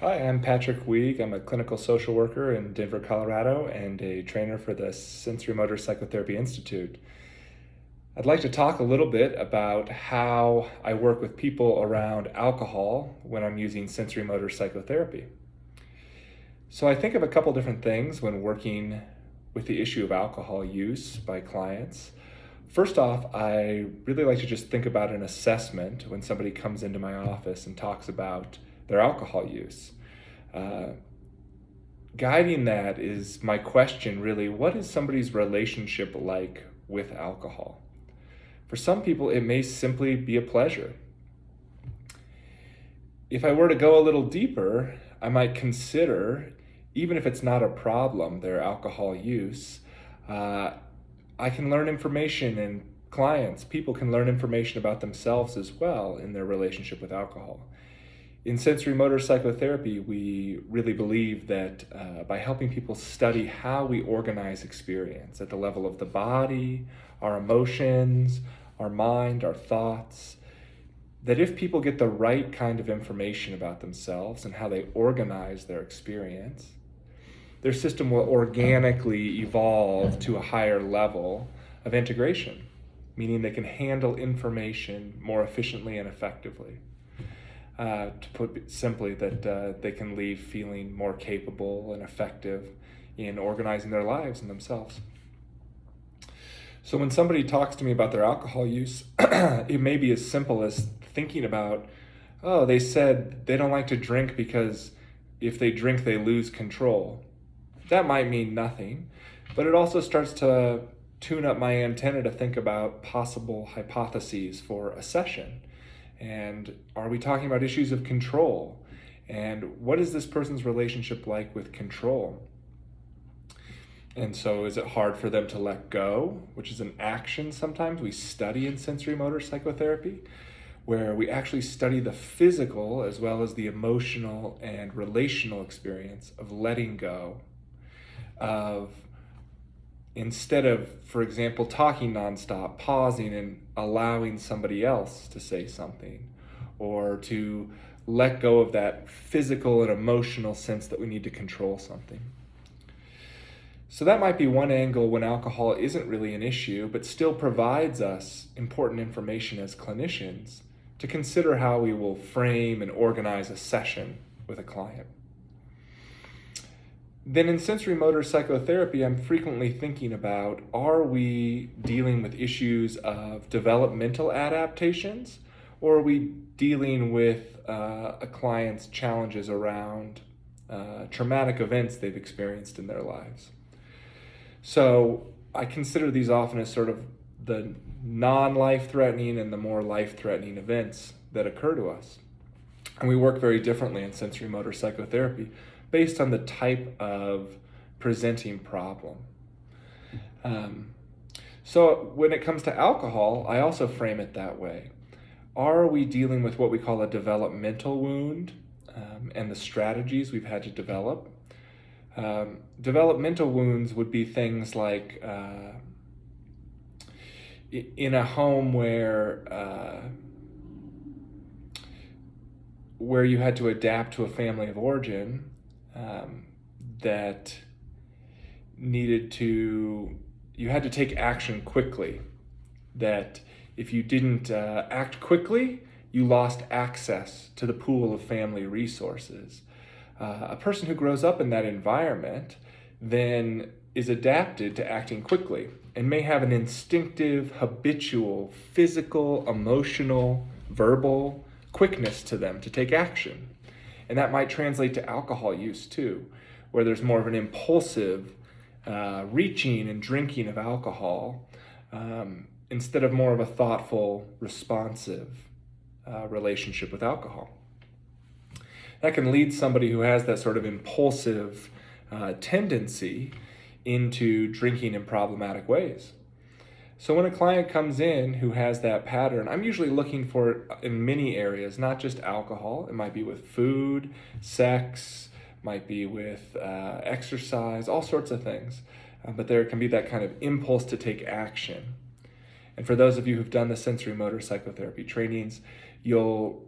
Hi, I'm Patrick Weeg. I'm a clinical social worker in Denver, Colorado, and a trainer for the Sensorimotor Psychotherapy Institute. I'd like to talk a little bit about how I work with people around alcohol when I'm using sensorimotor psychotherapy. So I think of a couple different things when working with the issue of alcohol use by clients. First off, I really like to just think about an assessment when somebody comes into my office and talks about their alcohol use. Uh, Guiding that is my question really, what is somebody's relationship like with alcohol? For some people, it may simply be a pleasure. If I were to go a little deeper, I might consider, even if it's not a problem, their alcohol use, uh, I can learn information, and people can learn information about themselves as well in their relationship with alcohol. In sensorimotor psychotherapy, we really believe that by helping people study how we organize experience at the level of the body, our emotions, our mind, our thoughts, that if people get the right kind of information about themselves and how they organize their experience, their system will organically evolve to a higher level of integration, meaning they can handle information more efficiently and effectively. To put it simply, that they can leave feeling more capable and effective in organizing their lives and themselves. So when somebody talks to me about their alcohol use, it may be as simple as thinking about, oh, they said they don't like to drink because if they drink, they lose control. That might mean nothing, but it also starts to tune up my antenna to think about possible hypotheses for a session. And are we talking about issues of control? And what is this person's relationship like with control? And so is it hard for them to let go, which is an action sometimes we study in sensorimotor psychotherapy, where we actually study the physical as well as the emotional and relational experience of letting go, of instead of, for example, talking nonstop, pausing and allowing somebody else to say something, or to let go of that physical and emotional sense that we need to control something. So that might be one angle when alcohol isn't really an issue, but still provides us important information as clinicians to consider how we will frame and organize a session with a client. Then in sensorimotor psychotherapy, I'm frequently thinking about, are we dealing with issues of developmental adaptations, or are we dealing with a client's challenges around traumatic events they've experienced in their lives? So I consider these often as sort of the non-life-threatening and the more life-threatening events that occur to us. And we work very differently in sensorimotor psychotherapy based on the type of presenting problem. So when it comes to alcohol, I also frame it that way. Are we dealing with what we call a developmental wound, and the strategies we've had to develop? Developmental wounds would be things like in a home where you had to adapt to a family of origin, that you had to take action quickly, that if you didn't act quickly, you lost access to the pool of family resources. A person who grows up in that environment then is adapted to acting quickly and may have an instinctive, habitual, physical, emotional, verbal quickness to them to take action. And that might translate to alcohol use too, where there's more of an impulsive reaching and drinking of alcohol instead of more of a thoughtful, responsive relationship with alcohol. That can lead somebody who has that sort of impulsive tendency into drinking in problematic ways. So when a client comes in who has that pattern, I'm usually looking for it in many areas, not just alcohol. It might be with food, sex, might be with exercise, all sorts of things. But there can be that kind of impulse to take action. And for those of you who've done the sensorimotor psychotherapy trainings, you'll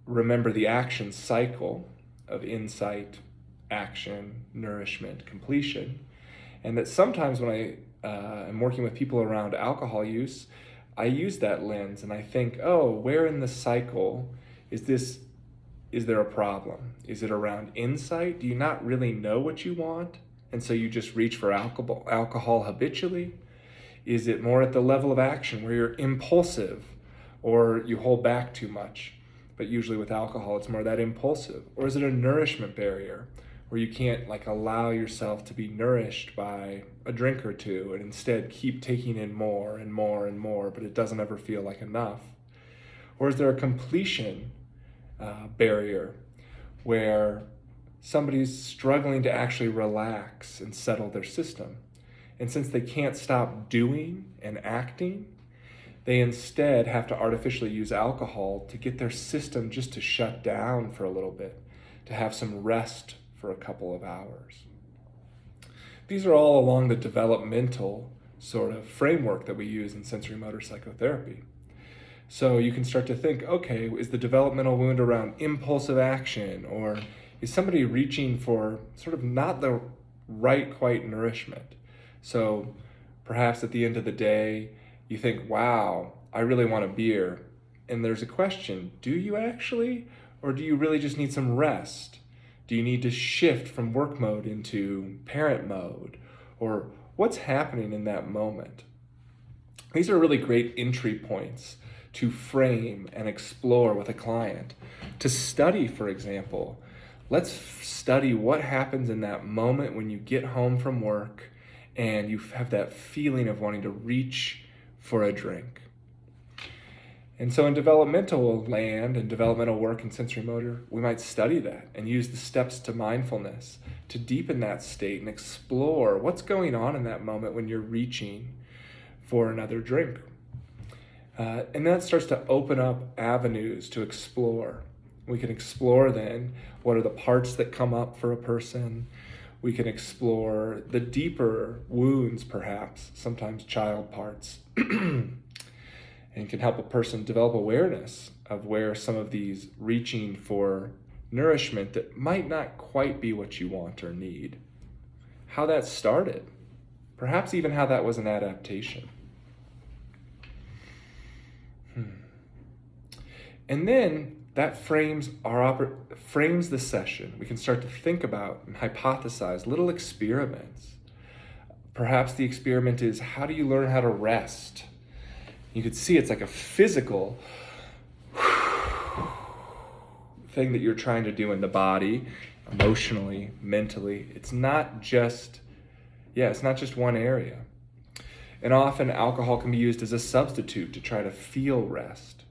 remember the action cycle of insight, action, nourishment, completion. And that sometimes when I am working with people around alcohol use, I use that lens and I think, oh, where in the cycle is there a problem? Is it around insight? Do you not really know what you want? And so you just reach for alcohol habitually? Is it more at the level of action where you're impulsive or you hold back too much? But usually with alcohol, it's more that impulsive. Or is it a nourishment barrier where you can't allow yourself to be nourished by a drink or two and instead keep taking in more and more and more, but it doesn't ever feel like enough? Or is there a completion barrier where somebody's struggling to actually relax and settle their system? And since they can't stop doing and acting, they instead have to artificially use alcohol to get their system just to shut down for a little bit, to have some rest for a couple of hours. These are all along the developmental sort of framework that we use in sensorimotor psychotherapy. So you can start to think, okay, is the developmental wound around impulsive action, or is somebody reaching for sort of not the right quite nourishment? So perhaps at the end of the day, you think, wow, I really want a beer. And there's a question, do you actually? Or do you really just need some rest? Do you need to shift from work mode into parent mode? Or what's happening in that moment? These are really great entry points to frame and explore with a client. To study, for example, let's study what happens in that moment when you get home from work and you have that feeling of wanting to reach for a drink. And so in developmental land and developmental work in sensorimotor, we might study that and use the steps to mindfulness to deepen that state and explore what's going on in that moment when you're reaching for another drink. And that starts to open up avenues to explore. We can explore then what are the parts that come up for a person. We can explore the deeper wounds, perhaps, sometimes child parts, and can help a person develop awareness of where some of these reaching for nourishment that might not quite be what you want or need, how that started, perhaps even how that was an adaptation. And then that frames the session. We can start to think about and hypothesize little experiments. Perhaps the experiment is, how do you learn how to rest? You could see it's like a physical thing that you're trying to do in the body, emotionally, mentally. It's not just one area. And often alcohol can be used as a substitute to try to feel rest.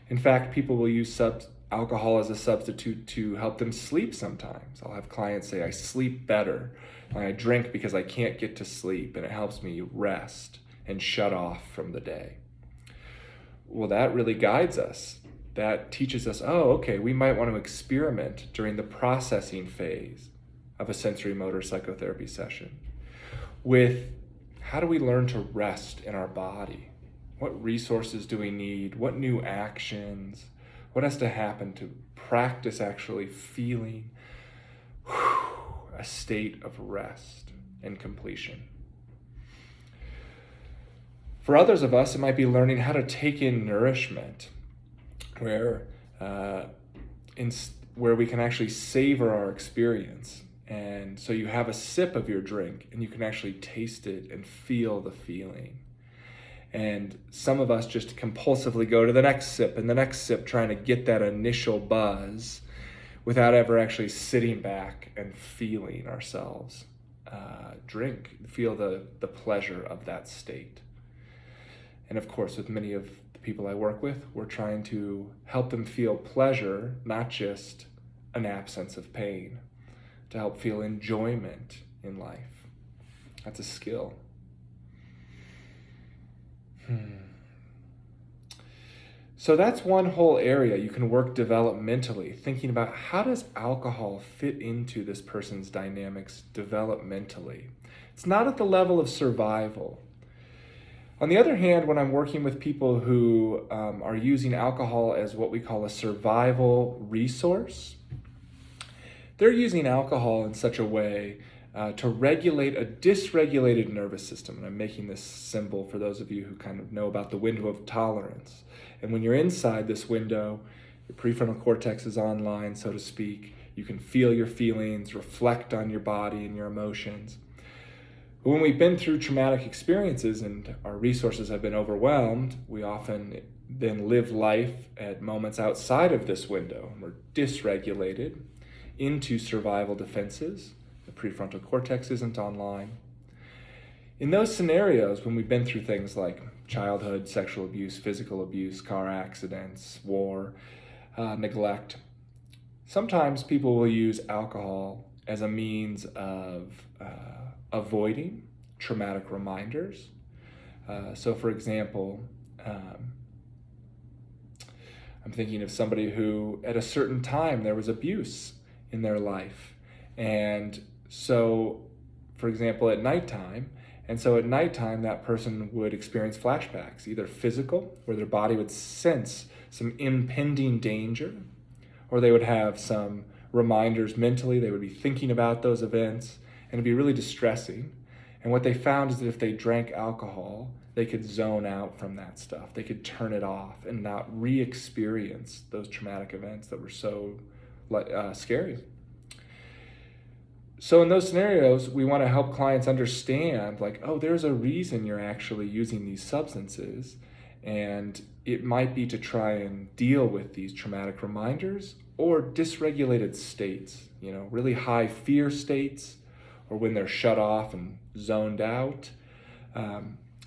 In fact, people will use alcohol as a substitute to help them sleep sometimes. I'll have clients say, I sleep better when I drink because I can't get to sleep, and it helps me rest and shut off from the day. Well, that really guides us. That teaches us, oh, okay, we might want to experiment during the processing phase of a sensorimotor psychotherapy session with how do we learn to rest in our body? What resources do we need? What new actions? What has to happen to practice actually feeling a state of rest and completion? For others of us, it might be learning how to take in nourishment, where we can actually savor our experience. And so you have a sip of your drink and you can actually taste it and feel the feeling. And some of us just compulsively go to the next sip and the next sip, trying to get that initial buzz without ever actually sitting back and feeling ourselves feel the pleasure of that state. And of course, with many of the people I work with, we're trying to help them feel pleasure, not just an absence of pain, to help feel enjoyment in life. That's a skill. So that's one whole area you can work developmentally, thinking about how does alcohol fit into this person's dynamics developmentally. It's not at the level of survival. On the other hand, when I'm working with people who are using alcohol as what we call a survival resource, they're using alcohol in such a way to regulate a dysregulated nervous system. And I'm making this symbol for those of you who kind of know about the window of tolerance. And when you're inside this window, your prefrontal cortex is online, so to speak. You can feel your feelings, reflect on your body and your emotions. But when we've been through traumatic experiences and our resources have been overwhelmed, we often then live life at moments outside of this window. We're dysregulated into survival defenses. The prefrontal cortex isn't online. In those scenarios, when we've been through things like childhood, sexual abuse, physical abuse, car accidents, war, neglect, sometimes people will use alcohol as a means of avoiding traumatic reminders. So for example, I'm thinking of somebody who at a certain time there was abuse in their life. And so, for example, at nighttime, that person would experience flashbacks, either physical, where their body would sense some impending danger, or they would have some reminders mentally. They would be thinking about those events, and it'd be really distressing. And what they found is that if they drank alcohol, they could zone out from that stuff. They could turn it off and not re-experience those traumatic events that were so scary. So in those scenarios, we want to help clients understand, like, oh, there's a reason you're actually using these substances, and it might be to try and deal with these traumatic reminders or dysregulated states, really high fear states, or when they're shut off and zoned out.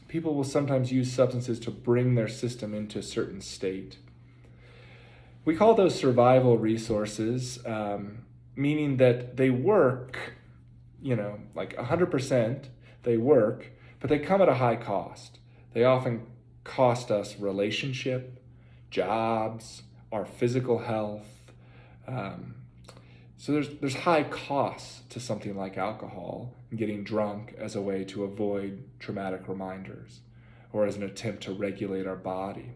People will sometimes use substances to bring their system into a certain state. We call those survival resources, meaning that they work, like 100%, they work, but they come at a high cost. They often cost us relationship, jobs, our physical health. So there's high costs to something like alcohol and getting drunk as a way to avoid traumatic reminders or as an attempt to regulate our body.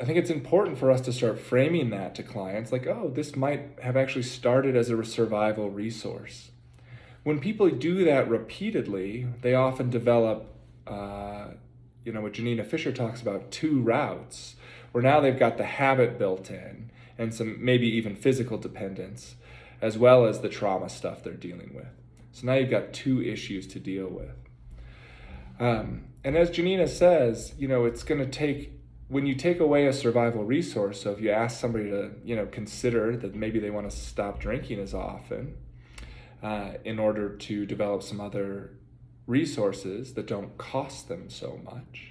I think it's important for us to start framing that to clients like, oh, this might have actually started as a survival resource. When people do that repeatedly, they often develop, what Janina Fisher talks about, 2 routes, where now they've got the habit built in and some maybe even physical dependence, as well as the trauma stuff they're dealing with. So now you've got 2 issues to deal with. And as Janina says, it's going to take, when you take away a survival resource, so if you ask somebody to, consider that maybe they want to stop drinking as often in order to develop some other resources that don't cost them so much,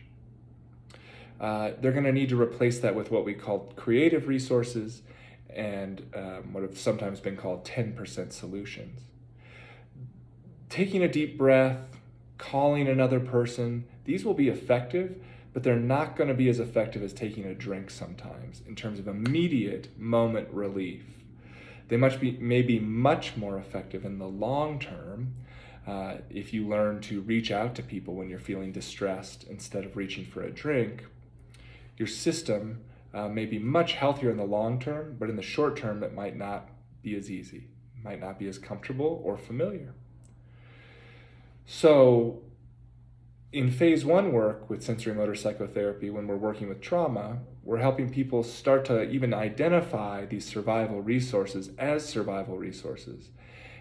they're going to need to replace that with what we call creative resources and what have sometimes been called 10% solutions. Taking a deep breath, calling another person, these will be effective, but they're not going to be as effective as taking a drink sometimes in terms of immediate moment relief. They may be much more effective in the long term if you learn to reach out to people when you're feeling distressed instead of reaching for a drink. Your system may be much healthier in the long term, but in the short term it might not be as easy, might not be as comfortable or familiar. So in phase 1 work with sensorimotor psychotherapy, when we're working with trauma, we're helping people start to even identify these survival resources as survival resources.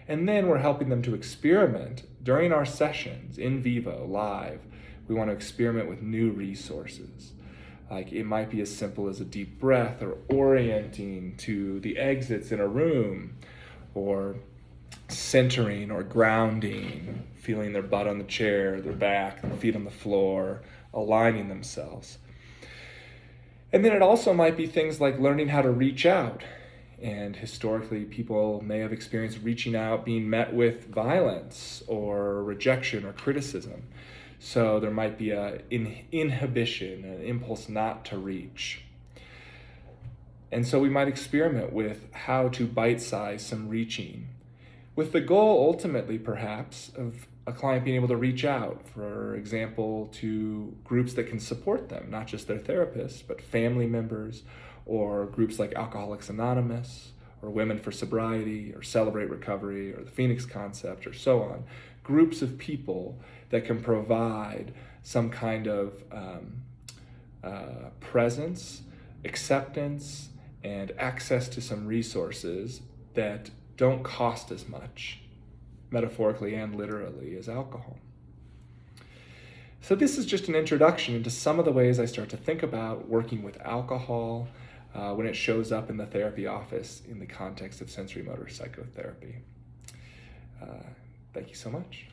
And then we're helping them to experiment during our sessions, in vivo, live. We want to experiment with new resources. Like it might be as simple as a deep breath or orienting to the exits in a room, or centering or grounding, feeling their butt on the chair, their back, their feet on the floor, aligning themselves. And then it also might be things like learning how to reach out. And historically, people may have experienced reaching out being met with violence or rejection or criticism. So there might be an inhibition, an impulse not to reach. And so we might experiment with how to bite-size some reaching, with the goal ultimately perhaps of a client being able to reach out, for example, to groups that can support them, not just their therapists, but family members, or groups like Alcoholics Anonymous, or Women for Sobriety, or Celebrate Recovery, or the Phoenix Concept, or so on. Groups of people that can provide some kind of presence, acceptance, and access to some resources that don't cost as much, metaphorically and literally, as alcohol. So this is just an introduction into some of the ways I start to think about working with alcohol when it shows up in the therapy office in the context of sensorimotor psychotherapy. Thank you so much.